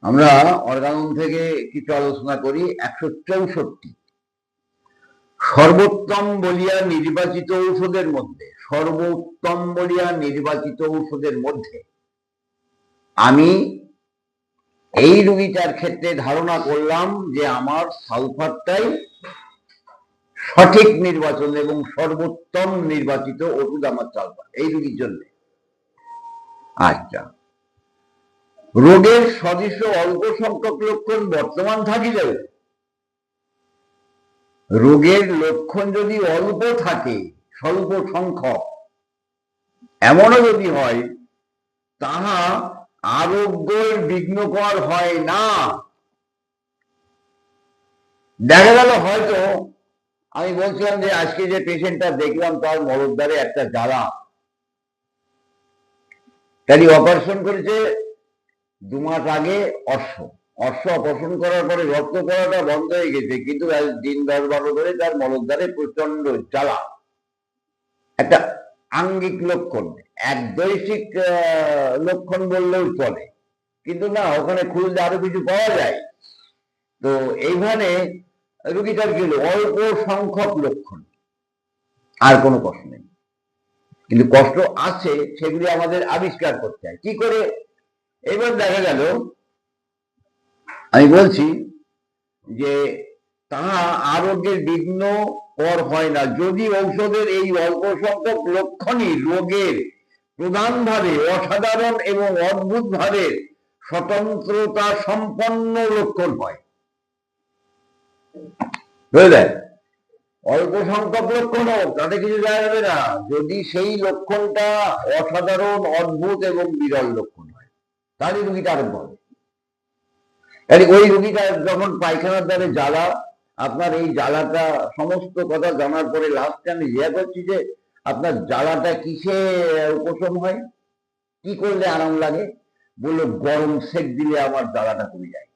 আমরা অর্গানন থেকে কিছু আলোচনা করি। 164 সর্বোত্তম বলিয়া নির্বাচিত ঔষধের মধ্যে, সর্বোত্তম বলিয়া নির্বাচিত ঔষধের মধ্যে আমি এই রোগীটার ক্ষেত্রে ধারণা করলাম যে আমার সালফারটাই সঠিক নির্বাচন এবং সর্বোত্তম নির্বাচিত ওষুধ আমার সালফার এই রোগীর জন্য। আচ্ছা, রোগের সদৃশ অল্প সংখ্যক লক্ষণ বর্তমান থাকিলেও রোগের লক্ষণ যদি অল্প থাকে, স্বল্প সংখ্যক, এমনও যদি হয়, তাহা আরোগ্যের বিঘ্নকর হয় না। দেখা গেল হয়তো আমি বলছিলাম যে আজকে যে পেশেন্টটা দেখলাম তার মলদ্বারে একটা জ্বালা, তারই অপারেশন করেছে 2 মাস আগে। অর্শ অপারেশন করার পরে রক্ত পড়াটা বন্ধ হয়ে গেছে, কিন্তু দিন 10-12 ধরে তার মলদ্বারে প্রচন্ড জ্বালা। একটা আঙ্গিক লক্ষণ, একদৈশিক লক্ষণ বললেও চলে, কিন্তু না, ওখানে খুঁজলে আরো কিছু পাওয়া যায়। তো এইখানে রোগীটার কি হলো, অল্প সংখ্যক লক্ষণ, আর কোনো কষ্ট নেই, কিন্তু কষ্ট আছে, সেগুলি আমাদের আবিষ্কার করতে হয় কি করে। এবার দেখা গেল, আমি বলছি যে তাহা আরোগ্যের বিঘ্ন কর হয় না যদি ঔষধের এই অল্প সংখ্যক লক্ষণই রোগের প্রধানভাবে অসাধারণ এবং অদ্ভুত ভাবে স্বতন্ত্রতা সম্পন্ন লক্ষণ হয়। বুঝলেন? অল্প সংখ্যক লক্ষণ হোক, তাতে কিছু যায় যাবে না, যদি সেই লক্ষণটা অসাধারণ, অদ্ভুত এবং বিরল লক্ষণ হয়, তাহলে রোগীটা আরোগ্য হবে। ওই রোগীটা যখন পায়খানার দ্বারে জ্বালা, আপনার এই জ্বালাটা সমস্ত কথা জানার পরে লাস্টে আমি জিজ্ঞাসা করছি যে আপনার জ্বালাটা কিসে উপশম হয়, কি করলে আরাম লাগে? বললো গরম সেক দিলে আমার জ্বালাটা কমে যায়,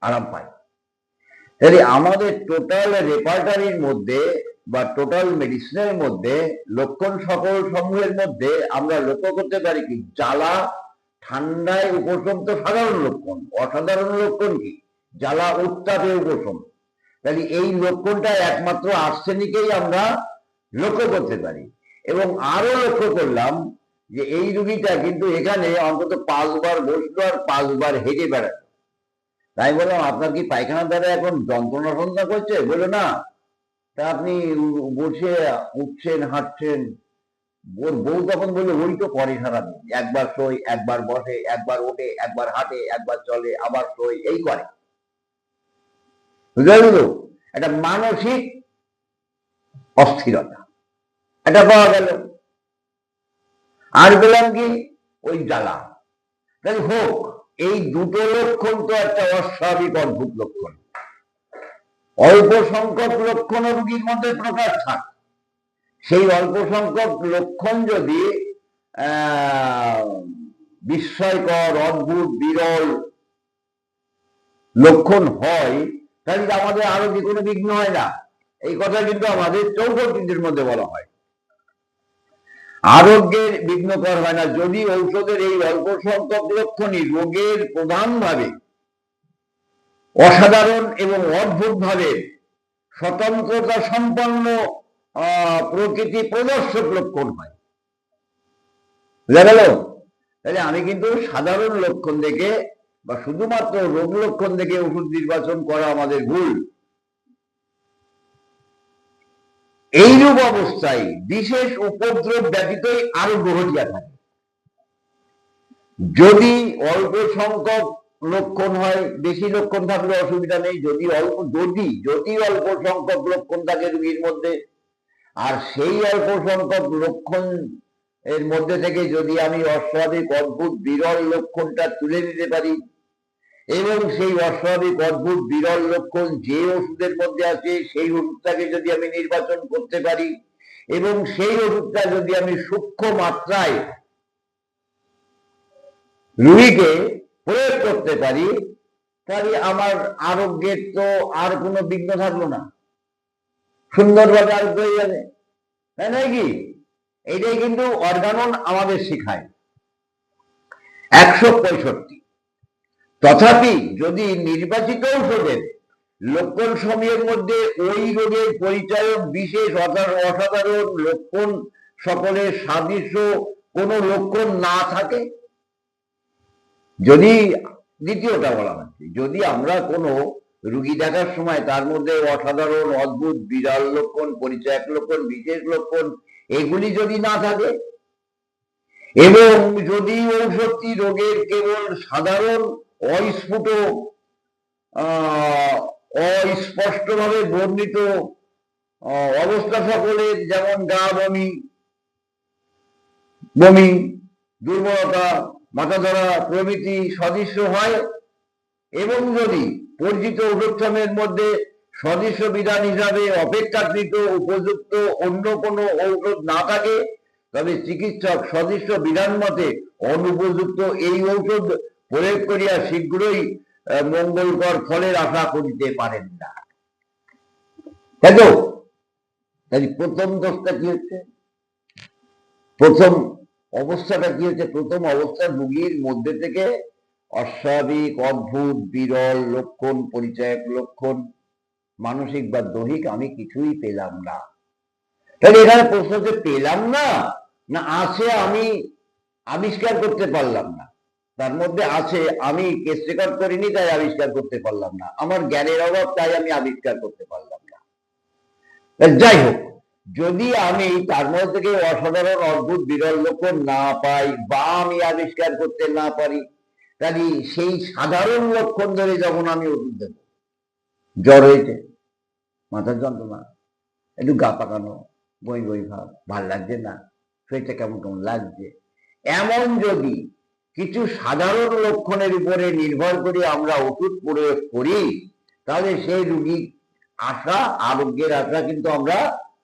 আরাম পায়। তাহলে আমাদের টোটাল রেপার্টারির মধ্যে বা টোটাল মেডিসিনের মধ্যে লক্ষণ সকল সমূহের মধ্যে আমরা লক্ষ্য করতে পারি কি, জ্বালা ঠান্ডায় উপশম তো সাধারণ লক্ষণ, অসাধারণ লক্ষণ কি জ্বালা উত্তাপে উপশম। তাহলে এই লক্ষণটা একমাত্র আর্সেনিকেই আমরা লক্ষ্য করতে পারি। এবং আরো লক্ষ্য করলাম যে এই রোগীটা কিন্তু এখানে অন্তত 5 বার বসলো আর 5 বার হেঁটে বেড়ালো। তাই বললাম আপনার কি পায়খানার দ্বারা এখন যন্ত্রণা সন্ধ্যা করছে? বলে না, তা আপনি বসে উঠছেন, হাঁটছেন। ওর বউ তখন বললো ওই তো করে সারাদিন, একবার শোয়, একবার বসে, একবার ওঠে, একবার হাঁটে, একবার চলে, আবার শোয়, এই করে। বুঝতে পারলো? একটা মানসিক অস্থিরতা এটা পাওয়া গেল। আর পেলাম কি, ওই জ্বালা। তাহলে হোক, এই দুটো লক্ষণ তো একটা অস্বাভাবিক অদ্ভুত লক্ষণ। অল্প সংখ্যক লক্ষণ রোগীর মধ্যে প্রকাশ থাক, সেই অল্প সংখ্যক লক্ষণ যদি বিস্ময়কর, অদ্ভুত, বিরল লক্ষণ হয়, তাহলে আমাদের আরো যে কোনো বিঘ্ন হয় না। এই কথা কিন্তু আমাদের চৌষট্টির মধ্যে বলা হয়, আরোগ্যের বিঘ্নকর হয় না যদি ঔষধের এই অল্প সংখ্যক লক্ষণই রোগের প্রধানভাবে অসাধারণ এবং অদ্ভুত ভাবে স্বতন্ত্রতা সম্পন্ন প্রকৃতি প্রদর্শক লক্ষণ হয়। বুঝা গেল? তাহলে আমি কিন্তু সাধারণ লক্ষণ দেখে বা শুধুমাত্র রোগ লক্ষণ দেখে ওষুধ নির্বাচন করা আমাদের ভুল। এইরূপ অবস্থায় বিশেষ উপদ্রব ব্যতীতই আরোগ্য ঘটিয়া থাকে। যদি অল্প সংখ্যক লক্ষণ হয়, বেশি লক্ষণ থাকলে অসুবিধা নেই, যদি অল্প সংখ্যক লক্ষণ থাকে রোগীর মধ্যে, আর সেই অল্প সংখ্যক লক্ষণ এর মধ্যে থেকে যদি আমি অস্বাভাবিক অদ্ভুত বিরল লক্ষণটা তুলে নিতে পারি, এবং সেই অস্বাভাবিক অদ্ভুত বিরল লক্ষণ যে ওষুধের মধ্যে আছে সেই ওষুধটাকে যদি আমি নির্বাচন করতে পারি, এবং সেই ওষুধটা যদি আমি সূক্ষ্ম মাত্রায় রোগীকে প্রয়োগ করতে পারি, তাহলে আমার আরোগ্যের তো আর কোনো বিঘ্ন থাকলো না, সুন্দরভাবে আরোগ্য হয়ে যাবে। তাই নয় কি? এইটাই কিন্তু অর্গানন আমাদের শেখায়। 165 তথাপি যদি নির্বাচিত ঔষধের লক্ষণ সমূহের মধ্যে ওই রোগের পরিচায়ক বিশেষ অসাধারণ লক্ষণ সকলের সাদৃশ্য কোনো লক্ষণ না থাকে, যদি দ্বিতীয়টা বলা হচ্ছে, যদি আমরা কোনো রুগী দেখার সময় তার মধ্যে অসাধারণ অদ্ভুত বিরল লক্ষণ, পরিচয়ক লক্ষণ, বিশেষ লক্ষণ এগুলি যদি না থাকে, এবং যদি ঔষধটি রোগের কেবল সাধারণ অস্ফুট অস্পষ্টভাবে বর্ণিত অবস্থা সকলের, যেমন গা বমি, বমি, দুর্বলতা, মাথা ধরা প্রভৃতি সদৃশ্য হয়, এবং যদি পরিচিত ঔষধের মধ্যে সদৃশ্য বিধান হিসাবে অপেক্ষাকৃত উপযুক্ত অন্য কোনো ঔষধ না থাকে, তবে চিকিৎসক সদৃশ্য বিধান মতে অনুপযুক্ত এই ঔষধ প্রয়োগ করিয়া শীঘ্রই মঙ্গলকর ফলের আশা করিতে পারেন না। তাই তো? তাই প্রথম দোষটা কি হচ্ছে, প্রথম অবস্থাটা কি হচ্ছে? প্রথম অবস্থা রোগীর মধ্যে থেকে অস্বাভাবিক, অদ্ভুত, বিরল লক্ষণ, পরিচয়ক লক্ষণ, মানসিক বা দৈহিক আমি কিছুই পেলাম না। তাহলে এখানে প্রশ্ন হচ্ছে, পেলাম না, না আছে আমি আবিষ্কার করতে পারলাম না? তার মধ্যে আছে আমি কেস রেকর্ড করিনি তাই আবিষ্কার করতে পারলাম না, আমার জ্ঞানের অভাব তাই আমি আবিষ্কার করতে পারলাম না। যাই হোক, যদি আমি তার মধ্যে থেকে অসাধারণ অদ্ভুত বিরল লক্ষণ না পাই বা আমি আবিষ্কার করতে না পারি, তাহলে সেই সাধারণ লক্ষণ ধরে যখন আমি ওষুধ দেব, জ্বর হয়েছে, মাথার যন্ত্রণা, একটু গা পাকানো, বই বই ভাব, ভাল লাগছে না, শরীরটা কেমন কেমন লাগছে, এমন যদি কিছু সাধারণ লক্ষণের উপরে নির্ভর করে আমরা ওষুধ প্রয়োগ করি, তাহলে সেই রোগীর আশা, আরোগ্যের আশা কিন্তু আমরা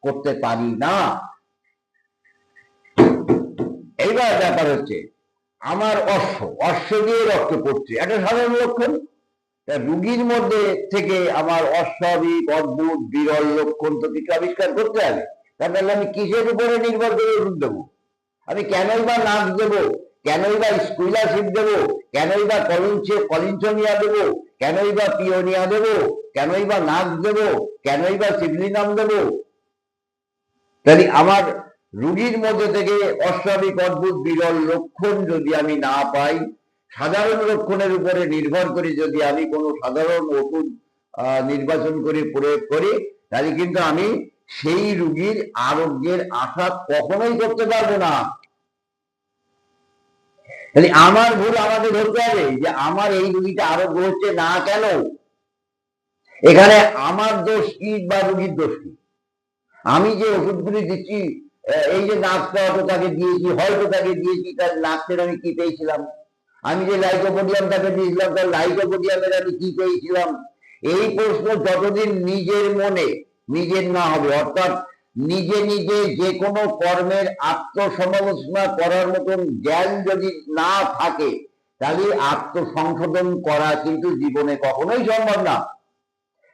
করতে পারি না। এইবার ব্যাপার হচ্ছে, আমার অশ্ব দিয়ে রক্ত পড়ছে, একটা সাধারণ লক্ষণ। রোগীর মধ্যে থেকে আমার অস্বাভাবিক, অদ্ভুত, বিরল লক্ষণ তো কিছু আবিষ্কার করতে হবে। তাহলে আমি কিসের উপরে নির্ভর করে ওষুধ দেবো? আমি কেনই বা নাক দেবো, কেনই বা স্কুইলাসিড দেবো, কেনই বা কলিনসোনিয়া দেবো, কেনই বা পিওনিয়া দেবো, কেনই বা নাক দেবো, কেনই বা সিবলিনাম দেবো? তাহলে আমার রোগীর মধ্যে থেকে অস্বাভাবিক, অদ্ভুত, বিরল লক্ষণ যদি আমি না পাই, সাধারণ লক্ষণের উপরে নির্ভর করে যদি আমি কোনো সাধারণ ওষুধ নির্বাচন করে প্রয়োগ করি, তাহলে কিন্তু আমি সেই রোগীর আরোগ্যের আশা কখনোই করতে পারবো না। তাহলে আমার ভুল আমাকে ধরতে হবে যে আমার এই রোগীটা আরোগ্য হচ্ছে না কেন, এখানে আমার দোষ কি বা রোগীর দোষ কি? আমি যে ওষুধগুলি দিচ্ছি, এই যে নাকটা হয়তো তাকে দিয়েছি, হয়তো তাকে দিয়েছি, তার নাকের আমি কি পেয়েছিলাম? আমি যে লাইকোপোডিয়াম তাকে দিয়েছিলাম, তার লাইকোপোডিয়ামের আমি কি পেয়েছিলাম? এই প্রশ্ন যতদিন নিজের মনে নিজের না হবে, অর্থাৎ নিজে নিজে যে কোনো কর্মের আত্মসমালোচনা করার মতন জ্ঞান যদি না থাকে, তাহলে আত্মসংশোধন করা কিন্তু জীবনে কখনোই সম্ভব না।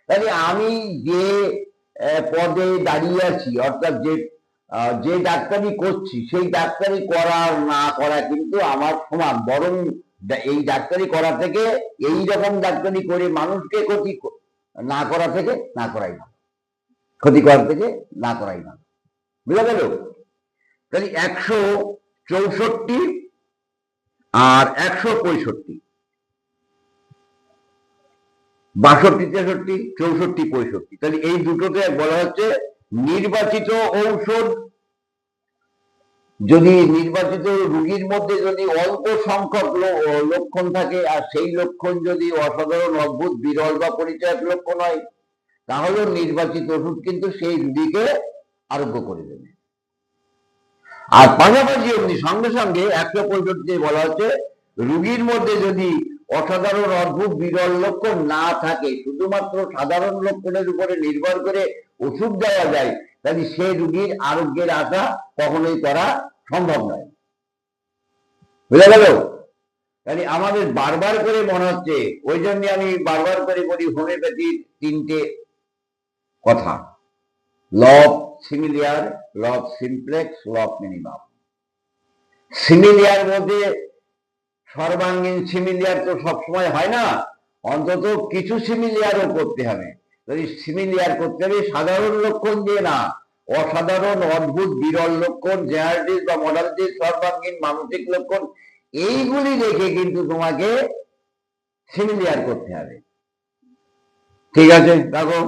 তাহলে আমি যে পদে দাঁড়িয়ে আছি, অর্থাৎ যে ডাক্তারি করছি, সেই ডাক্তারি করা না করা কিন্তু আমার সমান, বরং এই ডাক্তারি করা থেকে, এই রকম ডাক্তারি করে মানুষকে ক্ষতি না করা থেকে না করাই ভালো, ক্ষতি করার থেকে না করাই ভালো। বুঝা গেল? তাহলে 164 আর 165, 62, 63, 64, 65, তাহলে এই দুটোতে বলা হচ্ছে নির্বাচিত ঔষধ, যদি নির্বাচিত রোগীর মধ্যে যদি অল্প সংখ্যক লক্ষণ থাকে, আর সেই লক্ষণ যদি অসাধারণ, অদ্ভুত, বিরল বা পরিচয়ক লক্ষণ হয়, তাহলে নির্বাচিত ওষুধ কিন্তু সেই রোগীকে আরোগ্য করে দেবে। আর পাশাপাশি অমনি সঙ্গে সঙ্গে 165 বলা হচ্ছে, রোগীর মধ্যে যদি অসাধারণ, অদ্ভুত, বিরল লক্ষণ না থাকে, শুধুমাত্র সাধারণ লক্ষণের উপরে নির্ভর করে ওষুধ দেওয়া যায়, তাহলে সেই রোগীর আরোগ্যের আশা কখনোই করা সম্ভব নয়। বুঝা গেল? তাহলে আমাদের বারবার করে মনে হচ্ছে, ওই জন্য আমি বারবার করে বলি হোমিওপ্যাথির 3টে কথা: law of similar, law of simplex, law of minimum. Similar মধ্যে সর্বাঙ্গীন সিমিলিয়ার তো সবসময় হয় না, অন্তত কিছু সিমিলিয়ারও করতে হবে। যদি সিমিলিয়ার করতে হবে সাধারণ লক্ষণ দিয়ে না, অসাধারণ, অদ্ভুত, বিরল লক্ষণ, জেনারেটিভ বা মডালিটিভ, সর্বাঙ্গীন, মানসিক লক্ষণ, এইগুলি দেখে কিন্তু তোমাকে সিমিলিয়ার করতে হবে। ঠিক আছে, দেখো।